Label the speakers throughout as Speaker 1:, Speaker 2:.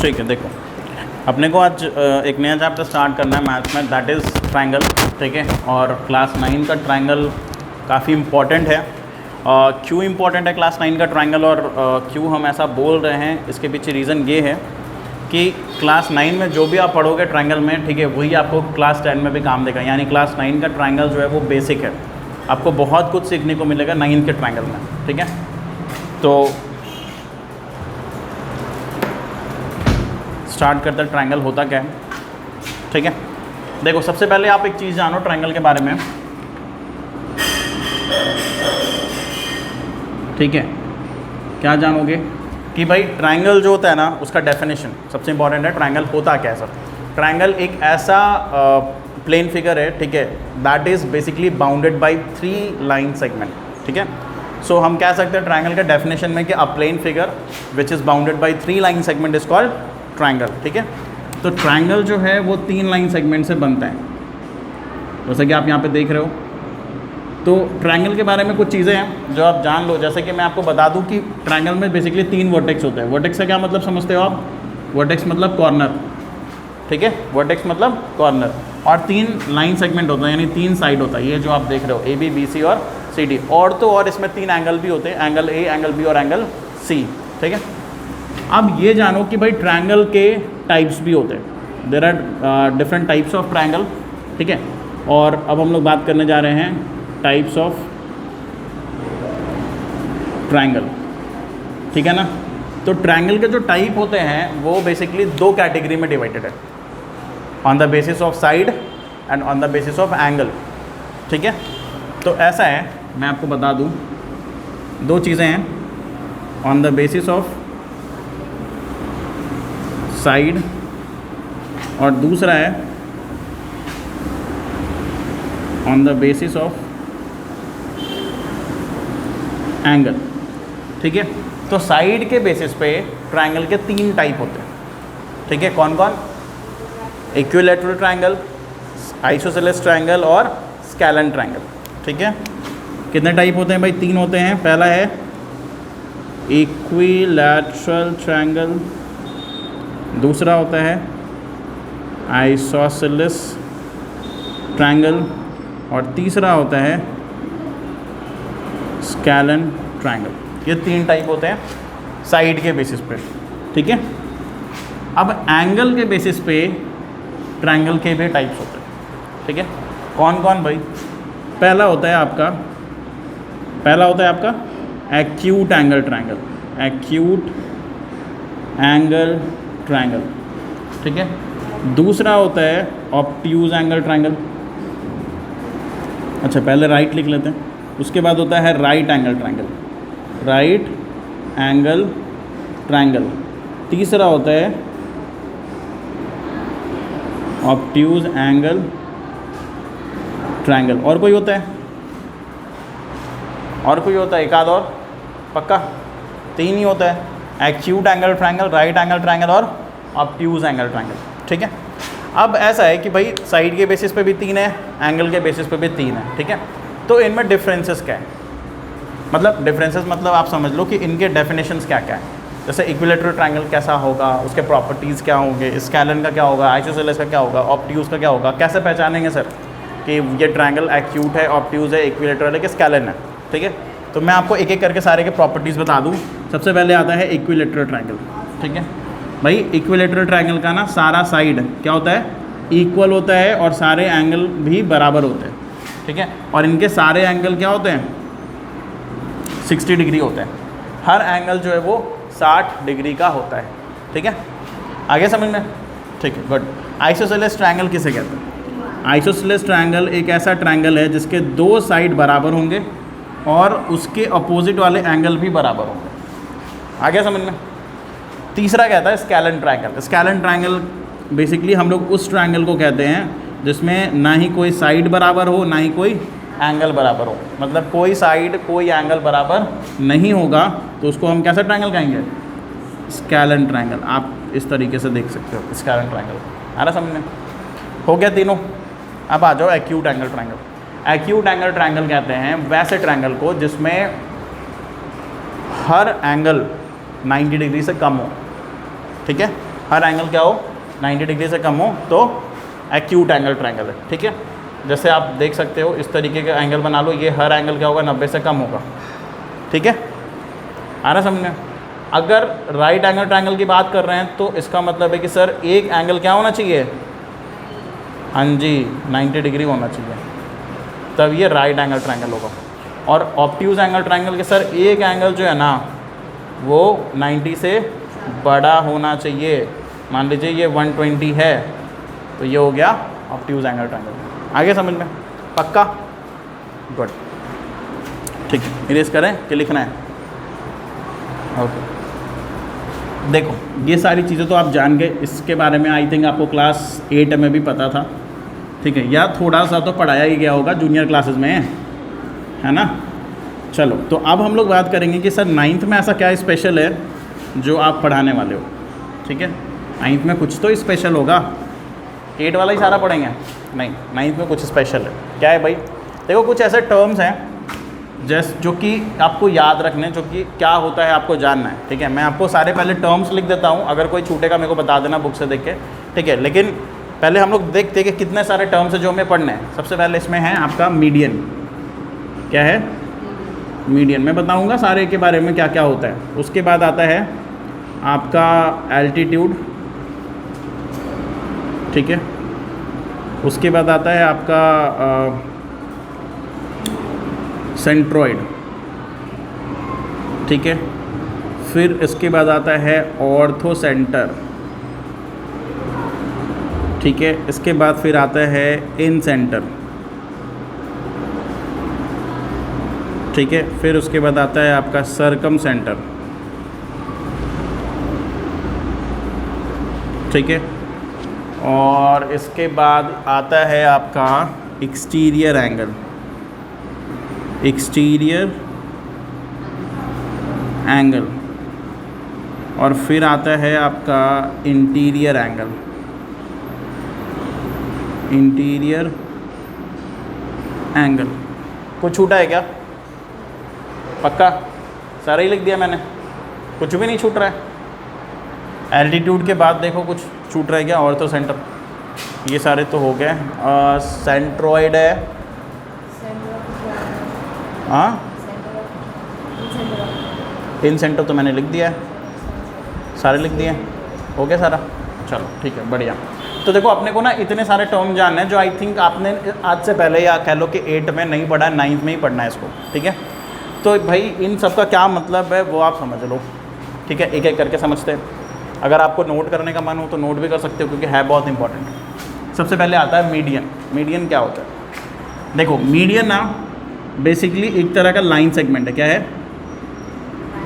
Speaker 1: ठीक है, देखो अपने को आज एक नया चैप्टर स्टार्ट करना है मैथ्स में, दैट इज़ ट्रायंगल। ठीक है, और क्लास 9 का ट्रायंगल काफ़ी इम्पॉर्टेंट है। क्यों इम्पॉर्टेंट है क्लास 9 का ट्रायंगल और क्यों हम ऐसा बोल रहे हैं, इसके पीछे रीज़न ये है कि क्लास 9 में जो भी आप पढ़ोगे ट्रायंगल में, ठीक है, वही आपको क्लास 10 में भी काम देगा। यानी क्लास 9 का ट्रायंगल जो है वो बेसिक है, आपको बहुत कुछ सीखने को मिलेगा 9 के ट्रायंगल में। ठीक है, तो स्टार्ट करते हैं ट्रायंगल होता क्या है। ठीक है, देखो सबसे पहले आप एक चीज़ जानो ट्रायंगल के बारे में। ठीक है, क्या जानोगे कि भाई ट्रायंगल जो होता है ना उसका डेफिनेशन सबसे इंपॉर्टेंट है। ट्रायंगल होता क्या है सर? ट्रायंगल एक ऐसा प्लेन फिगर है, ठीक है, that is basically bounded by 3 line segment. ठीक है, सो हम कह सकते हैं ट्रायंगल के डेफिनेशन में कि a plane figure which is bounded by 3 line segment is called triangle. ठीक है, तो ट्रायंगल जो है वो 3 लाइन सेगमेंट से बनता है, जैसे कि आप यहाँ पे देख रहे हो। तो ट्रायंगल के बारे में कुछ चीज़ें हैं जो आप जान लो। जैसे कि मैं आपको बता दूं कि ट्रायंगल में बेसिकली 3 वर्टेक्स होते हैं। वर्टेक्स का क्या मतलब समझते हो आप? वर्टेक्स मतलब कॉर्नर। ठीक है, वर्टेक्स मतलब कॉर्नर, और 3 लाइन सेगमेंट होता है, यानी 3 साइड होता है। ये जो आप देख रहे हो AB, BC और CD, और तो और इसमें 3 एंगल भी होते हैं, एंगल A, एंगल B और एंगल C। ठीक है, अब ये जानो कि भाई ट्रायंगल के टाइप्स भी होते हैं। There are different types of triangle. ठीक है, और अब हम लोग बात करने जा रहे हैं टाइप्स ऑफ ट्रायंगल। ठीक है ना, तो ट्रायंगल के जो टाइप होते हैं वो बेसिकली 2 कैटेगरी में डिवाइडेड है, on the basis of side and on the basis of angle. ठीक है, तो ऐसा है, मैं आपको बता दूं 2 चीज़ें हैं, on the basis of side और दूसरा है on the basis of angle. ठीक है, तो साइड के बेसिस पे ट्रायंगल के 3 टाइप होते हैं। ठीक है, कौन कौन? इक्विलैटरल ट्रायंगल, आइसोसेलेस ट्रायंगल और स्केलन ट्रायंगल। ठीक है, कितने टाइप होते हैं भाई? 3 होते हैं। पहला है इक्विलैटरल ट्रायंगल, दूसरा होता है आइसोसेलेस ट्रायंगल और तीसरा होता है स्केलन ट्रायंगल। ये 3 टाइप होते हैं साइड के बेसिस पे। ठीक है, अब एंगल के बेसिस पे ट्रायंगल के भी टाइप्स होते हैं। ठीक है, कौन कौन भाई? पहला होता है आपका acute angle triangle, acute angle triangle. ठीक है, दूसरा होता है ऑब्ट्यूज एंगल ट्रायंगल। अच्छा, पहले राइट लिख लेते हैं, उसके बाद होता है right angle triangle, right angle triangle. तीसरा होता है ऑब्ट्यूज एंगल ट्रायंगल। और कोई होता है? और कोई होता है? एक आध और? पक्का 3 ही होता है, acute angle triangle, right angle triangle और ऑब्ट्यूज एंगल ट्रायंगल। ठीक है, अब ऐसा है कि भाई साइड के बेसिस पे भी 3 है, एंगल के बेसिस पे भी 3 है। ठीक है, तो इनमें डिफरेंसेस क्या है? मतलब डिफरेंसेस मतलब आप समझ लो कि इनके डेफिनेशंस क्या क्या है। जैसे इक्विलैटरल ट्रायंगल कैसा होगा, उसके प्रॉपर्टीज़ क्या होंगे, स्केलन का क्या होगा, आइसोसेलेस का क्या होगा, ऑब्ट्यूज का क्या होगा, कैसे पहचानेंगे सर कि ये ट्रायंगल एक्यूट है, ऑब्ट्यूज है, इक्विलैटरल है कि स्केलन है। ठीक है, तो मैं आपको एक एक करके सारे के प्रॉपर्टीज़ बता दूँ। सबसे पहले आता है इक्विलैटरल ट्रायंगल। ठीक है भाई, इक्विलैटरल ट्रायंगल का ना सारा साइड क्या होता है? इक्वल होता है और सारे एंगल भी बराबर होते हैं। ठीक है, और इनके सारे एंगल क्या होते हैं? 60 डिग्री होते हैं। हर एंगल जो है वो 60 डिग्री का होता है। ठीक है, आगे समझ में? ठीक है, गुड। आइसोसेलेस ट्रायंगल किसे कहते हैं? आइसोसेलेस ट्रायंगल एक ऐसा ट्रायंगल है जिसके 2 साइड बराबर होंगे और उसके अपोजिट वाले एंगल भी बराबर होंगे। आगे समझ में? तीसरा कहता है scalene triangle. Scalene triangle basically हम लोग उस ट्रायंगल को कहते हैं जिसमें ना ही कोई साइड बराबर हो, ना ही कोई एंगल बराबर हो। मतलब कोई साइड कोई एंगल बराबर नहीं होगा, तो उसको हम कैसा ट्रायंगल कहेंगे? Scalene triangle. आप इस तरीके से देख सकते हो स्केलन ट्रायंगल। आ रहा समझ में? हो गया तीनों। अब आ जाओ acute angle triangle. Acute angle triangle कहते हैं वैसे ट्रायंगल को जिसमें हर एंगल 90 डिग्री से कम हो। ठीक है, हर एंगल क्या हो 90 डिग्री से कम हो तो एक्यूट एंगल ट्रायंगल है, ठीक है। जैसे आप देख सकते हो इस तरीके का एंगल बना लो, ये हर एंगल क्या होगा 90 से कम होगा, ठीक है। आ रहा समझ में? अगर राइट एंगल ट्रायंगल की बात कर रहे हैं तो इसका मतलब है कि सर एक एंगल क्या होना चाहिए, हाँ जी 90 डिग्री होना चाहिए, तब ये राइट एंगल ट्रायंगल होगा। और ऑब्ट्यूज एंगल ट्रायंगल के सर एक एंगल जो है ना वो 90 से बड़ा होना चाहिए। मान लीजिए ये 120 है तो ये हो गया ऑब्ट्यूज एंगल ट्रायंगल। आगे समझ में? पक्का? गुड, ठीक है। इरेज करें कि लिखना है? ओके, देखो ये सारी चीज़ें तो आप जान गए, इसके बारे में आई थिंक आपको क्लास 8 में भी पता था, ठीक है, या थोड़ा सा तो पढ़ाया ही गया होगा जूनियर क्लासेस में, है ना। चलो तो अब हम लोग बात करेंगे कि सर 9th में ऐसा क्या स्पेशल है जो आप पढ़ाने वाले हो, ठीक है। 9th में कुछ तो स्पेशल होगा, 8 वाला ही सारा पढ़ेंगे? नहीं, 9th में कुछ स्पेशल है। क्या है भाई? देखो कुछ ऐसे टर्म्स हैं जैसे जो कि आपको याद रखने, जो कि क्या होता है आपको जानना है, ठीक है। मैं आपको सारे पहले टर्म्स लिख देता हूँ, अगर कोई छूटेगा मेरे को बता देना बुक से देख के, ठीक है। लेकिन पहले हम लोग देखते हैं कि कितने सारे टर्म्स हैं जो हमें पढ़ने हैं। सबसे पहले इसमें है आपका मीडियन। क्या है? मीडियन। मैं बताऊँगा सारे के बारे में क्या क्या होता है। उसके बाद आता है आपका एल्टीट्यूड, ठीक है। उसके बाद आता है आपका सेंट्रॉइड, ठीक है। फिर इसके बाद आता है ऑर्थो सेंटर, ठीक है। इसके बाद फिर आता है इन सेंटर, ठीक है। फिर उसके बाद आता है आपका सरकम सेंटर, ठीक है। और इसके बाद आता है आपका एक्सटीरियर एंगल, एक्सटीरियर एंगल। और फिर आता है आपका इंटीरियर एंगल, इंटीरियर एंगल। कुछ छूटा है क्या? पक्का? सारा ही लिख दिया मैंने, कुछ भी नहीं छूट रहा है। एल्टीट्यूड के बाद देखो कुछ छूट रहा है क्या? ऑर्थो सेंटर, ये सारे तो हो गए। सेंट्रॉइड है, हाँ इन सेंटर तो मैंने लिख दिया है, सारे लिख दिए, हो गया सारा। चलो ठीक है, बढ़िया। तो देखो अपने को ना इतने सारे टर्म जानने हैं जो आई थिंक आपने आज से पहले या कह लो कि 8 में नहीं पढ़ा है, 9th में ही पढ़ना है इसको, ठीक है। तो भाई इन सब का क्या मतलब है वो आप समझ लो, ठीक है। एक एक करके समझते हैं। अगर आपको नोट करने का मन हो तो नोट भी कर सकते हो क्योंकि है बहुत इंपॉर्टेंट। सबसे पहले आता है मीडियन। मीडियन क्या होता है? देखो मीडियन ना बेसिकली एक तरह का लाइन सेगमेंट है। क्या है?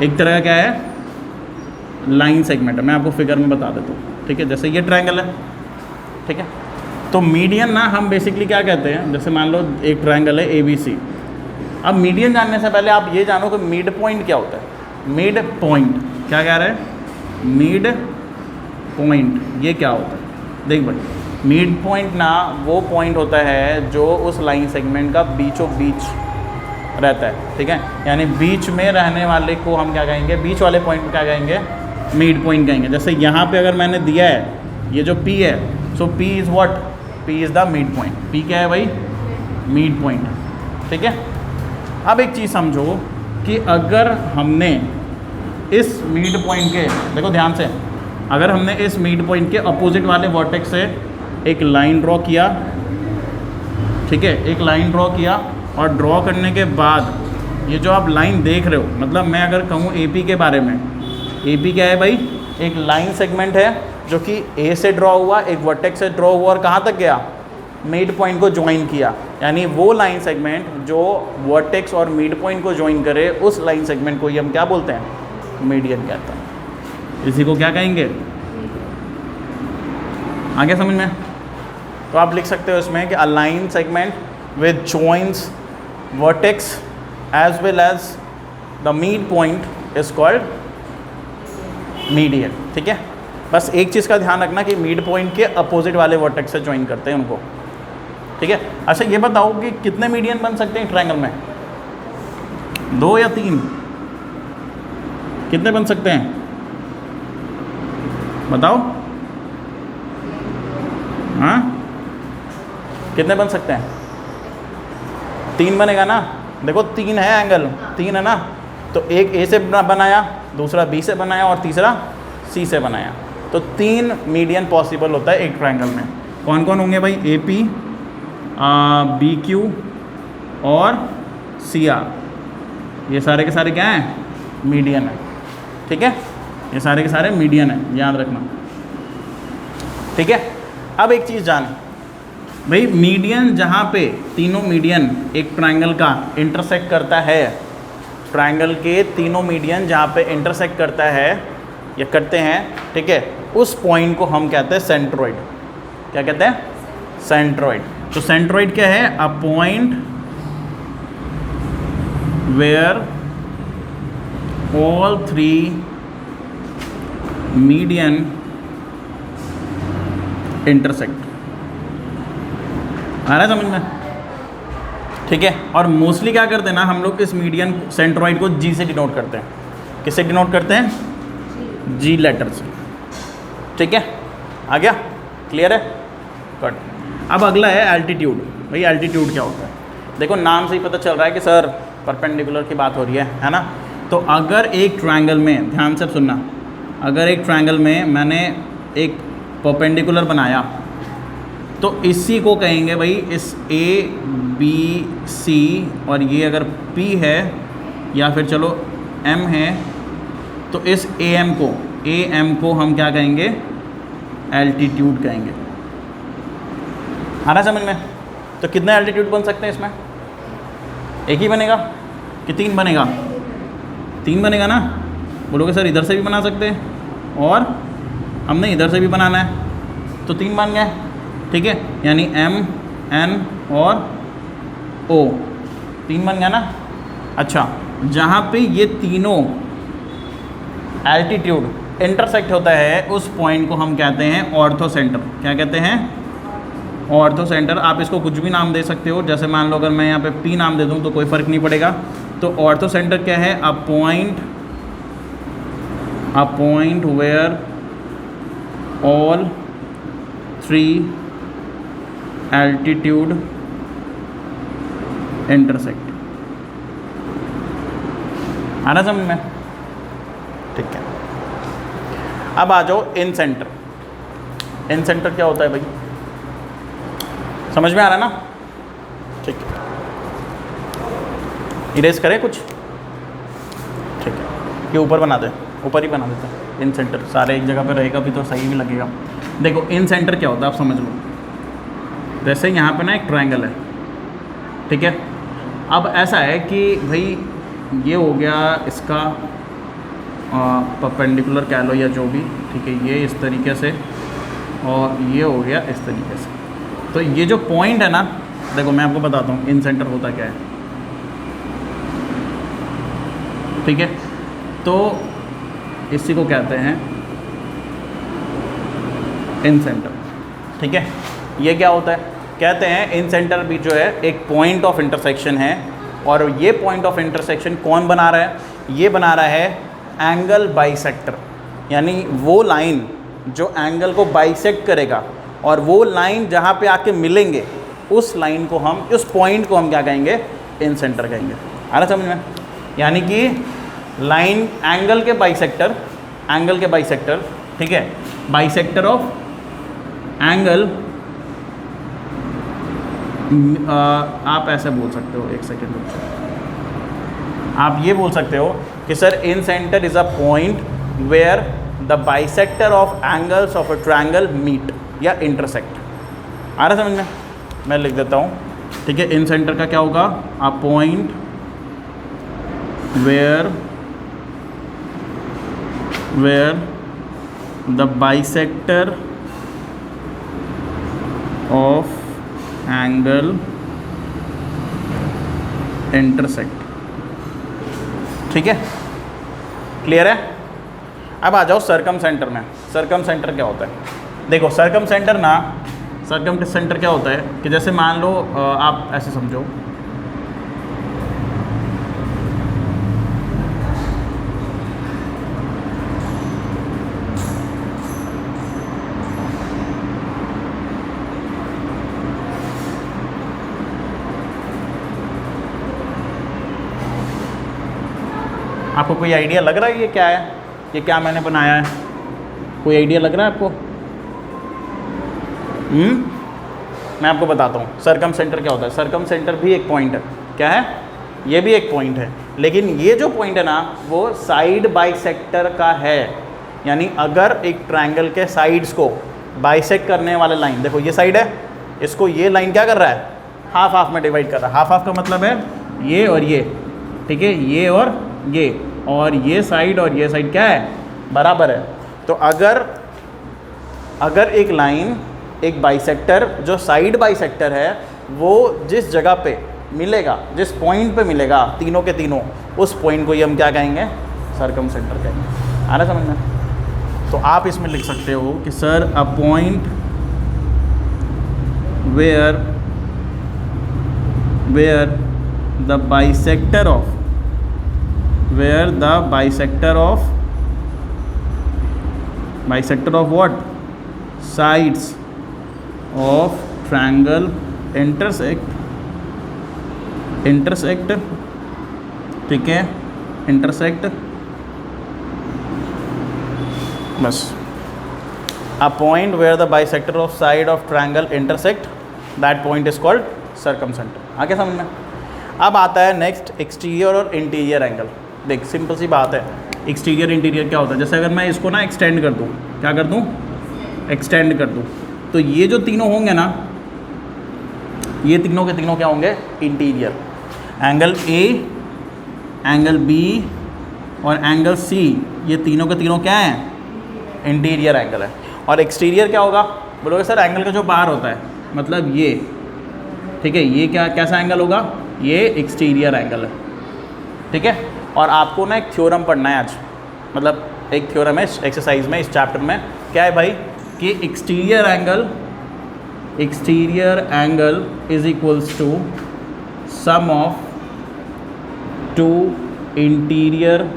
Speaker 1: एक तरह का क्या है? लाइन सेगमेंट है। मैं आपको फिगर में बता देता हूँ, ठीक है। जैसे ये ट्रायंगल है, ठीक है। तो मीडियन ना हम बेसिकली क्या कहते हैं, जैसे मान लो एक ट्रायंगल है ABC। अब मीडियन जानने से पहले आप ये जानो कि मिड पॉइंट क्या होता है। मिड पॉइंट क्या कह रहे हैं? मिड पॉइंट ये क्या होता है? देख भाई, मिड पॉइंट ना वो पॉइंट होता है जो उस लाइन सेगमेंट का बीचों बीच रहता है, ठीक है। यानी बीच में रहने वाले को हम क्या कहेंगे? बीच वाले पॉइंट क्या कहेंगे? मिड पॉइंट कहेंगे। जैसे यहाँ पे अगर मैंने दिया है ये जो P है, सो P is what? P is the mid point. P क्या है भाई? मिड पॉइंट, ठीक है। अब एक चीज़ समझो कि अगर हमने इस मिड पॉइंट के, देखो ध्यान से, अगर हमने इस मिड पॉइंट के अपोजिट वाले वर्टेक्स से एक लाइन ड्रॉ किया, ठीक है, एक लाइन ड्रॉ किया, और ड्रॉ करने के बाद ये जो आप लाइन देख रहे हो, मतलब मैं अगर कहूँ AP के बारे में, AP क्या है भाई? एक लाइन सेगमेंट है जो कि A से ड्रॉ हुआ, एक वर्टेक्स से ड्रॉ हुआ और कहाँ तक गया? मिड पॉइंट को ज्वाइन किया। यानी वो लाइन सेगमेंट जो वर्टेक्स और मिड पॉइंट को ज्वाइन करे, उस लाइन सेगमेंट को ही हम क्या बोलते हैं? मीडियन कहते हैं। इसी को क्या कहेंगे? आगे समझ में? तो आप लिख सकते हो इसमें कि a line segment with joins vertex as well as the mid point is called median, ठीक है। बस एक चीज़ का ध्यान रखना कि मिड पॉइंट के अपोजिट वाले वर्टेक्स से ज्वाइन करते हैं उनको, ठीक है। अच्छा ये बताओ कि कितने मीडियन बन सकते हैं ट्रायंगल में? 2 या 3? कितने बन सकते हैं बताओ? हाँ, कितने बन सकते हैं? 3 बनेगा ना। देखो 3 है एंगल, 3 है ना, तो एक ए से बनाया, दूसरा बी से बनाया और तीसरा सी से बनाया, तो 3 मीडियन पॉसिबल होता है एक ट्रायंगल में। कौन कौन होंगे भाई? ए पी, बी क्यू और सी आर, ये सारे के सारे क्या हैं? मीडियन है। ठीक है, ये सारे के सारे मीडियन है, याद रखना। ठीक है, अब एक चीज़ जान भाई, मीडियन जहाँ पे तीनों मीडियन एक ट्रायंगल का इंटरसेक्ट करता है, ट्रायंगल के तीनों मीडियन जहाँ पे इंटरसेक्ट करता है या करते हैं, ठीक है, उस पॉइंट को हम कहते हैं सेंट्रोइड। क्या कहते हैं? सेंट्रोइड। तो सेंट्रोइड क्या है? A point where all 3 median intersect. आ रहा है समझ में? ठीक है, और मोस्टली क्या करते हैं ना हम लोग इस मीडियन सेंट्रोइड को जी से डिनोट करते हैं। किससे डिनोट करते हैं? जी लेटर से। ठीक है, आ गया? क्लियर है? गुड। अब अगला है एल्टीट्यूड। भाई एल्टीट्यूड क्या होता है? देखो नाम से ही पता चल रहा है कि सर परपेंडिकुलर की बात हो रही है ना। तो अगर एक ट्रायंगल में, ध्यान से सुनना, अगर एक ट्रायंगल में मैंने एक परपेंडिकुलर बनाया तो इसी को कहेंगे भाई, इस ए बी सी और ये अगर पी है या फिर चलो एम है, तो इस ए एम को हम क्या कहेंगे? एल्टीट्यूड कहेंगे। आ रहा समझ में? तो कितने एल्टीट्यूड बन सकते हैं इसमें? एक ही बनेगा कि 3 बनेगा? 3 बनेगा ना। बोलोगे सर इधर से भी बना सकते हैं और हमने इधर से भी बनाना है, तो 3 बन गए। ठीक है, यानी एम एन और ओ, 3 बन गया ना। अच्छा, जहाँ पे ये तीनों एल्टीट्यूड इंटरसेक्ट होता है उस पॉइंट को हम कहते हैं ऑर्थो सेंटर। क्या कहते हैं? Ortho centre. आप इसको कुछ भी नाम दे सकते हो, जैसे मान लो अगर मैं यहाँ पे पी नाम दे दूँ तो कोई फ़र्क नहीं पड़ेगा। तो ऑर्थो सेंटर क्या है? A point where all 3 altitude intersect. आ रहा समझ में? ठीक है, अब आ जाओ इन सेंटर। इन सेंटर क्या होता है भाई? समझ में आ रहा है ना? ठीक है, इरेज करें कुछ? ठीक है, ये ऊपर बना दे, ऊपर ही बना देते हैं। इन सेंटर सारे एक जगह पे रहेगा भी तो सही भी लगेगा। देखो इन सेंटर क्या होता है आप समझ लो। जैसे यहाँ पे ना एक ट्रायंगल है, ठीक है। अब ऐसा है कि भाई ये हो गया इसका परपेंडिकुलर कह लो या जो भी, ठीक है, ये इस तरीके से और ये हो गया इस तरीके से। तो ये जो पॉइंट है ना, देखो मैं आपको बताता हूँ इन सेंटर होता क्या है, ठीक है। तो इसी को कहते हैं इन सेंटर, ठीक है। ये क्या होता है? कहते हैं इन सेंटर भी जो है एक पॉइंट ऑफ इंटरसेक्शन है, और ये पॉइंट ऑफ इंटरसेक्शन कौन बना रहा है? ये बना रहा है एंगल बाइसेक्टर, यानी वो लाइन जो एंगल को बाइसेक्ट करेगा, और वो लाइन जहाँ पे आके मिलेंगे उस लाइन को हम, उस पॉइंट को हम क्या कहेंगे? इन सेंटर कहेंगे। आ रहा समझ में? यानी कि लाइन एंगल के बाइसेक्टर, एंगल के बाइसेक्टर, ठीक है, बाइसेक्टर ऑफ एंगल। आप ऐसे बोल सकते हो, एक सेकेंड, आप ये बोल सकते हो कि sir incentre is a point where the bisector of angles of a triangle meet या इंटरसेक्ट। आ रहा समझ में? मैं लिख देता हूँ, ठीक है। इन सेंटर का क्या होगा? A point where the bisector of angle intersect, ठीक है, क्लियर है। अब आ जाओ सर्कम सेंटर में। सर्कम सेंटर क्या होता है? देखो सर्कम सेंटर ना, सर्कम सेंटर क्या होता है कि जैसे मान लो आप ऐसे समझो, आपको कोई आइडिया लग रहा है ये क्या है, ये क्या मैंने बनाया है? कोई आइडिया लग रहा है आपको? मैं आपको बताता हूँ सरकम सेंटर क्या होता है। सरकम सेंटर भी एक पॉइंट है। क्या है? ये भी एक पॉइंट है, लेकिन ये जो पॉइंट है ना वो साइड बाइसेक्टर का है। यानी अगर एक ट्रायंगल के साइड्स को बाइसेक्ट करने वाला लाइन, देखो ये साइड है, इसको ये लाइन क्या कर रहा है? हाफ हाफ में डिवाइड कर रहा है। हाफ हाफ का मतलब है ये और ये, ठीक है, ये और ये साइड और ये साइड क्या है? बराबर है। तो अगर एक लाइन, एक बाइसेक्टर जो साइड बाइसेक्टर है, वो जिस जगह पे मिलेगा, जिस पॉइंट पे मिलेगा तीनों के तीनों, उस पॉइंट को ये हम क्या कहेंगे? सरकम सेंटर कहेंगे। आ रहा समझ में? तो आप इसमें लिख सकते हो कि sir a point where the bisector of what? Sides of triangle intersect, ठीक है, intersect, बस। A point where the bisector of side of triangle intersect, that point is called circumcenter। आगे समझ में? अब आता है नेक्स्ट एक्सटीरियर और इंटीरियर एंगल। देख सिंपल सी बात है, एक्सटीरियर इंटीरियर क्या होता है? जैसे अगर मैं इसको ना एक्सटेंड कर दूँ, क्या कर दूँ? एक्सटेंड कर दूँ, तो ये जो तीनों होंगे ना, ये तीनों के तीनों क्या होंगे? Interior. Angle A, angle B और एंगल सी, ये तीनों के तीनों क्या हैं? इंटीरियर एंगल है। और एक्सटीरियर क्या होगा? बोलोगे सर एंगल का जो बाहर होता है, मतलब ये, ठीक है, ये कैसा एंगल होगा? ये एक्सटीरियर एंगल है, ठीक है। और आपको ना एक थ्योरम पढ़ना है आज, मतलब एक थ्योरम है एक्सरसाइज में, इस चैप्टर में। क्या है भाई? कि exterior angle is equals to sum of two interior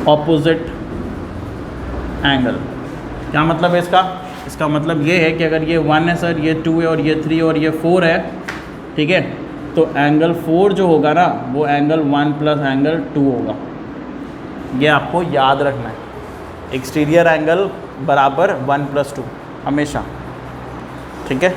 Speaker 1: opposite angle. क्या मतलब है इसका? इसका मतलब ये है कि अगर ये 1 है सर, ये 2 है और ये 3 और ये 4 है, ठीक है, तो एंगल 4 जो होगा ना वो एंगल 1 प्लस एंगल 2 होगा। ये आपको याद रखना है, एक्सटीरियर एंगल बराबर 1 प्लस 2 हमेशा, ठीक है।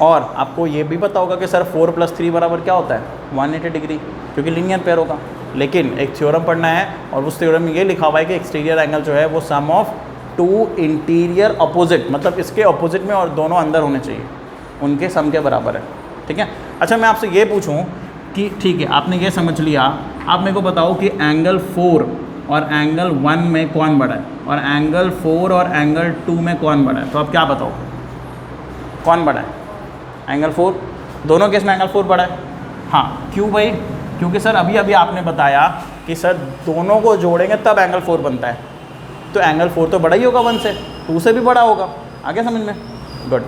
Speaker 1: और आपको ये भी पता होगा कि सर 4 प्लस 3 बराबर क्या होता है? 180 डिग्री, क्योंकि लीनियर पेयर होगा। लेकिन एक थ्योरम पढ़ना है और उस थ्योरम में ये लिखा हुआ है कि एक्सटीरियर एंगल जो है वो सम ऑफ टू इंटीरियर अपोजिट, मतलब इसके अपोजिट में और दोनों अंदर होने चाहिए, उनके सम के बराबर है, ठीक है। अच्छा मैं आपसे ये पूछूं कि ठीक है आपने ये समझ लिया, आप मेरे को बताओ कि एंगल 4 और एंगल 1 में कौन बड़ा है और एंगल 4 और एंगल 2 में कौन बड़ा है? तो आप क्या बताओ कौन बड़ा है? एंगल 4, दोनों केस में एंगल 4 बड़ा है। हाँ, क्यों भाई? क्योंकि सर अभी अभी आपने बताया कि सर दोनों को जोड़ेंगे तब एंगल 4 बनता है, तो एंगल 4 तो बड़ा ही होगा 1 से, 2 से भी बड़ा होगा। आगे समझ में? गुड।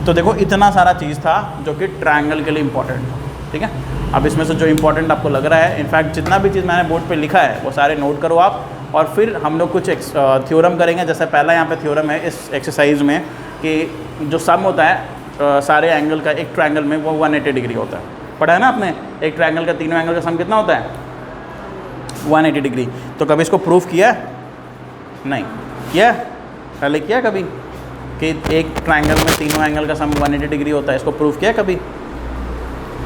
Speaker 1: तो देखो इतना सारा चीज़ था जो कि ट्रायंगल के लिए इंपॉर्टेंट था, ठीक है। अब इसमें से जो इंपॉर्टेंट आपको लग रहा है, इनफैक्ट जितना भी चीज़ मैंने बोर्ड पे लिखा है वो सारे नोट करो आप, और फिर हम लोग कुछ थ्योरम करेंगे। जैसे पहला यहाँ पे थ्योरम है इस एक्सरसाइज में कि जो सम होता है सारे एंगल का एक ट्रायंगल में वो 180 डिग्री होता है। पढ़ा है ना आपने? एक ट्रायंगल का तीनों एंगल का सम कितना होता है? 180 डिग्री। तो कभी इसको प्रूफ किया? नहीं किया। पहले किया कभी कि एक ट्रायंगल में तीनों एंगल का सम 180 डिग्री होता है? इसको प्रूफ किया कभी?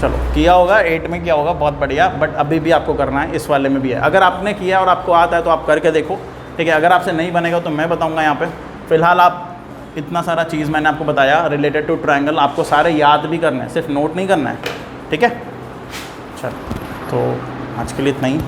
Speaker 1: चलो किया होगा, 8 में किया होगा, बहुत बढ़िया। बट अभी भी आपको करना है, इस वाले में भी है। अगर आपने किया और आपको आता है तो आप करके देखो, ठीक है। अगर आपसे नहीं बनेगा तो मैं बताऊंगा यहाँ पे। फिलहाल आप इतना सारा चीज़ मैंने आपको बताया रिलेटेड टू ट्रायंगल, आपको सारे याद भी करना है, सिर्फ नोट नहीं करना है, ठीक है। चलो तो आज के लिए इतना ही।